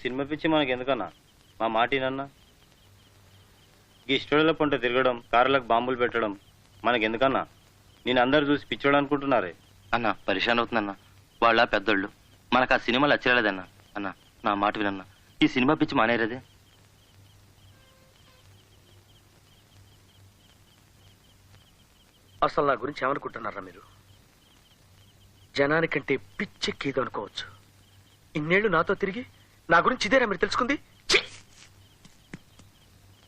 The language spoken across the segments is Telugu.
సినిమా పిచ్చి మనకి ఎందుకన్నా? మా మాటినన్నా. ఈ స్టూడియోల పంట తిరగడం, కార్లకు బాంబులు పెట్టడం మనకెందుకన్నా? నేను అందరు చూసి పిచ్చోడు అనుకుంటున్నారే. అన్న పరిశాన్ అవుతుందన్న. వాళ్ళ పెద్దోళ్ళు మనకు ఆ సినిమాలు నచ్చలేదన్న. అన్న నా మాట వినన్న, ఈ సినిమా పిచ్చి మానేరేదే. అసలు నా గురించి ఏమనుకుంటున్నారా మీరు? జనానికంటే పిచ్చెక్కేదో అనుకోవచ్చు. ఇన్నేళ్లు నాతో తిరిగి నా గురించి ఇదేనా మీరు తెలుసుకుంది?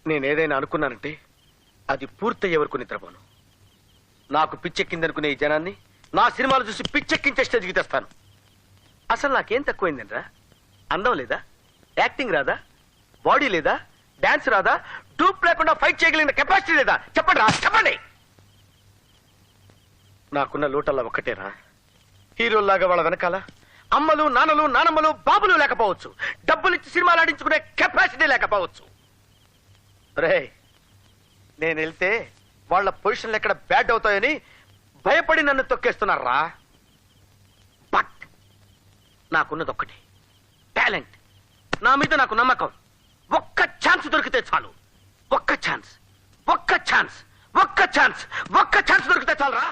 నేనేదైనా అనుకున్నానంటే అది పూర్తయ్యే వరకు నిద్రపోను. నాకు పిచ్చెక్కిందనుకునే ఈ జనాన్ని నా సినిమాలు చూసి పిచ్చెక్కించే స్టేజ్కి తెస్తాను. అసలు నాకేం తక్కువైందండ్రా? అందం లేదా? యాక్టింగ్ రాదా? బాడీ లేదా? డాన్స్ రాదా? డూప్ లేకుండా ఫైట్ చేయగలిగిన కెపాసిటీ లేదా? చెప్పండి రా, చెప్పండి. నాకున్న లోటల్లా ఒక్కటేరా, హీరోల్లాగా వాళ్ళ వెనకాల అమ్మలు, నాన్నలు, నానమ్మలు, బాబులు లేకపోవచ్చు. డబ్బులిచ్చి సినిమాలు ఆడించుకునే కెపాసిటీ లేకపోవచ్చు. రే, నేను వెళ్తే వాళ్ళ పొజిషన్లు ఎక్కడ బ్యాడ్ అవుతాయని భయపడి నన్ను తొక్కేస్తున్నారా. బట్ నాకున్నది ఒక్కటి, టాలెంట్. నా మీద నాకు నమ్మకం. ఒక్క ఛాన్స్ దొరికితే చాలు. ఒక్క ఛాన్స్, ఒక్క ఛాన్స్, ఒక్క ఛాన్స్, ఒక్క ఛాన్స్ దొరికితే చాలు రా.